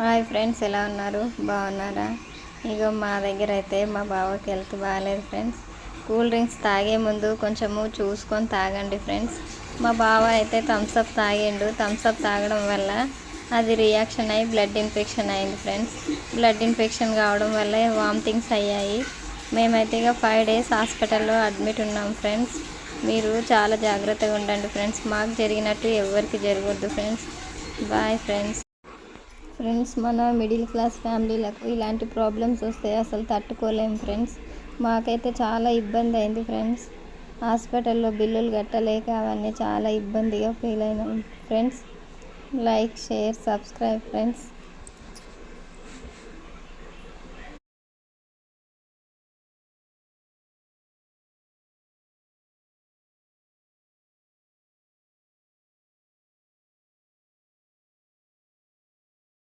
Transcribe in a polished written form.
Hi friends, ఎలా ఉన్నారు? బాగున్నారా? ఇగో మా దగ్గర అయితే మా బావకి హెల్త్ బాగాలేదు ఫ్రెండ్స్. కూల్ డ్రింక్స్ తాగే ముందు కొంచెము చూసుకొని తాగండి ఫ్రెండ్స్. మా బావ అయితే థమ్స్అప్ తాగిండు. థమ్స్అప్ తాగడం వల్ల అది రియాక్షన్ అయ్యి బ్లడ్ ఇన్ఫెక్షన్ అయింది ఫ్రెండ్స్. బ్లడ్ ఇన్ఫెక్షన్ కావడం వల్ల వామిటింగ్స్ అయ్యాయి. మేమైతే ఇక 5 days హాస్పిటల్లో అడ్మిట్ ఉన్నాం ఫ్రెండ్స్. మీరు చాలా జాగ్రత్తగా ఉండండి ఫ్రెండ్స్. మాకు జరిగినట్టు ఎవరికి జరగద్దు ఫ్రెండ్స్. Bye friends. మన మిడిల్ క్లాస్ ఫ్యామిలీలకు ఇలాంటి ప్రాబ్లమ్స్ వస్తే అసలు తట్టుకోలేము ఫ్రెండ్స్. మాకైతే చాలా ఇబ్బంది అయింది ఫ్రెండ్స్. హాస్పిటల్లో బిల్లులు కట్టలేక అవన్నీ చాలా ఇబ్బందిగా ఫీల్ అయినాం friends. Like, share, subscribe friends.